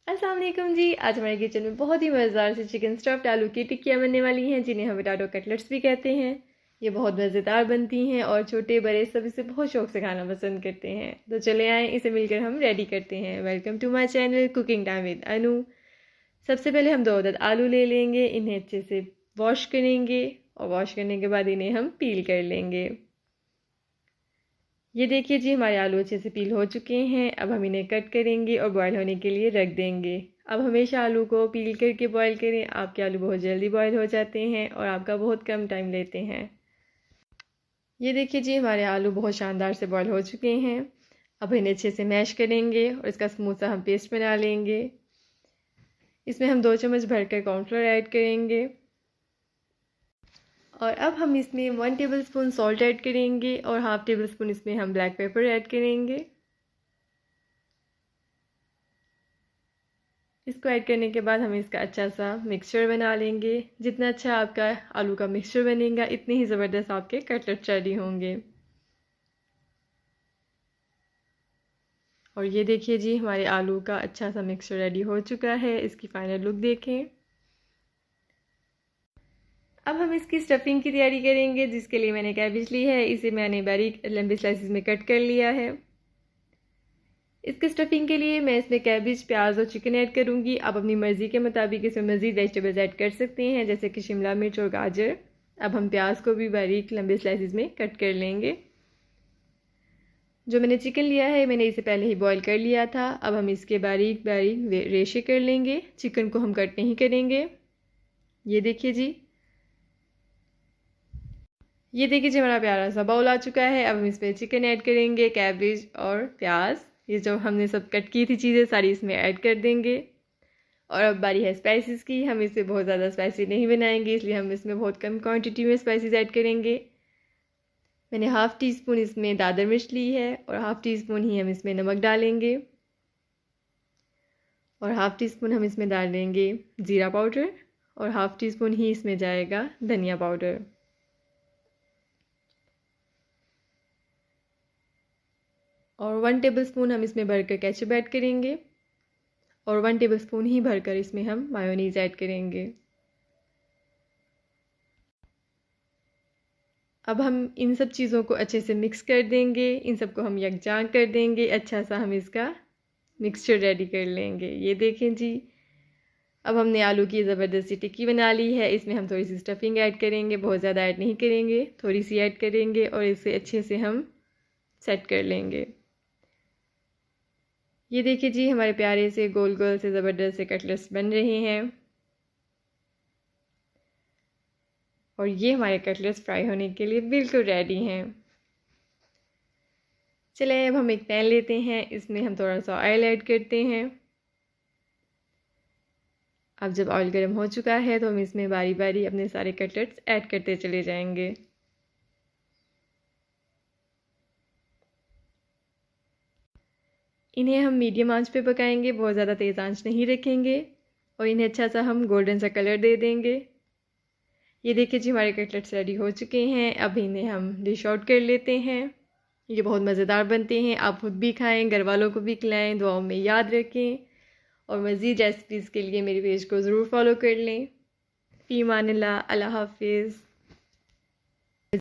अस्सलाम वालेकुम जी। आज हमारे किचन में बहुत ही मज़ेदार से चिकन स्टफ्ड आलू की टिक्कियाँ बनने वाली हैं, जिन्हें हम पोटैटो कटलेट्स भी कहते हैं। ये बहुत मज़ेदार बनती हैं और छोटे बड़े सब इसे बहुत शौक से खाना पसंद करते हैं। तो चले आएँ, इसे मिलकर हम रेडी करते हैं। Welcome to my channel cooking time with Anu. सबसे पहले हम 2 अदद आलू ले लेंगे, इन्हें अच्छे से वॉश करेंगे और वॉश करने के बाद इन्हें हम पील कर लेंगे। ये देखिए जी, हमारे आलू अच्छे से पील हो चुके हैं। अब हम इन्हें कट करेंगे और बॉयल होने के लिए रख देंगे। अब हमेशा आलू को पील करके बॉयल करें, आपके आलू बहुत जल्दी बॉयल हो जाते हैं और आपका बहुत कम टाइम लेते हैं। ये देखिए जी, हमारे आलू बहुत शानदार से बॉयल हो चुके हैं। अब इन्हें अच्छे से मैश करेंगे और इसका स्मूथ सा हम पेस्ट बना लेंगे। इसमें हम 2 चम्मच भरकर कॉर्नफ्लोर ऐड करेंगे और अब हम इसमें 1 टेबलस्पून सॉल्ट ऐड करेंगे और हाफ़ टेबल स्पून इसमें हम ब्लैक पेपर ऐड करेंगे। इसको ऐड करने के बाद हम इसका अच्छा सा मिक्सचर बना लेंगे। जितना अच्छा आपका आलू का मिक्सचर बनेगा, इतने ही ज़बरदस्त आपके कटलेट रेडी होंगे। और ये देखिए जी, हमारे आलू का अच्छा सा मिक्सचर रेडी हो चुका है। इसकी फाइनल लुक देखें। अब हम इसकी स्टफिंग की तैयारी करेंगे, जिसके लिए मैंने कैबेज ली है। इसे मैंने बारीक लंबे स्लाइसिस में कट कर लिया है। इसके स्टफिंग के लिए मैं इसमें कैबेज, प्याज और चिकन ऐड करूँगी। आप अपनी मर्ज़ी के मुताबिक इसमें मज़ीद वेजिटेबल्स ऐड कर सकते हैं, जैसे कि शिमला मिर्च और गाजर। अब हम प्याज को भी बारीक लंबे स्लाइसिस में कट कर लेंगे। जो मैंने चिकन लिया है, मैंने इसे पहले ही बॉईल कर लिया था। अब हम इसके बारीक बारीक रेशे कर लेंगे। चिकन को हम कट नहीं करेंगे। ये देखिए जी, हमारा प्यारा सा बाउल आ चुका है। अब हम इसमें चिकन ऐड करेंगे, कैबेज और प्याज। ये जो हमने सब कट की थी चीज़ें सारी इसमें ऐड कर देंगे। और अब बारी है स्पाइसेस की। हम इसे बहुत ज़्यादा स्पाइसी नहीं बनाएंगे, इसलिए हम इसमें बहुत कम क्वांटिटी में स्पाइसेस ऐड करेंगे। मैंने हाफ़ टी स्पून इसमें दादर मिर्च ली है और हाफ़ टी स्पून ही हम इसमें नमक डालेंगे और हाफ़ टी स्पून हम इसमें डालेंगे ज़ीरा पाउडर और हाफ़ टी स्पून ही इसमें जाएगा धनिया पाउडर। और 1 टेबलस्पून हम इसमें भरकर केचप ऐड करेंगे और 1 टेबलस्पून ही भरकर इसमें हम मायोनीज़ ऐड करेंगे। अब हम इन सब चीज़ों को अच्छे से मिक्स कर देंगे। इन सबको हम यकजां कर देंगे। अच्छा सा हम इसका मिक्सचर रेडी कर लेंगे। ये देखें जी, अब हमने आलू की ज़बरदस्ती टिक्की बना ली है। इसमें हम थोड़ी सी स्टफिंग ऐड करेंगे, बहुत ज़्यादा ऐड नहीं करेंगे, थोड़ी सी ऐड करेंगे और इसे अच्छे से हम सेट कर लेंगे। ये देखिए जी, हमारे प्यारे से गोल गोल से ज़बरदस्त से कटलेट्स बन रहे हैं और ये हमारे कटलेट्स फ्राई होने के लिए बिल्कुल रेडी हैं। चलें, अब हम एक पैन लेते हैं, इसमें हम थोड़ा सा ऑयल ऐड करते हैं। अब जब ऑयल गर्म हो चुका है तो हम इसमें बारी बारी अपने सारे कटलेट्स ऐड करते चले जाएंगे। इन्हें हम मीडियम आंच पे पकाएंगे, बहुत ज़्यादा तेज़ आंच नहीं रखेंगे और इन्हें अच्छा सा हम गोल्डन सा कलर दे देंगे। ये देखिए जी, हमारे कटलेट्स रेडी हो चुके हैं। अब इन्हें हम डिश आउट कर लेते हैं। ये बहुत मज़ेदार बनते हैं, आप खुद भी खाएं, घर वालों को भी खिलाएं, दुआओं में याद रखें और मज़ीद रेसिपीज़ के लिए मेरे पेज को ज़रूर फॉलो कर लें। फ़ी अमानिल्लाह, अल्लाह हाफ़िज़।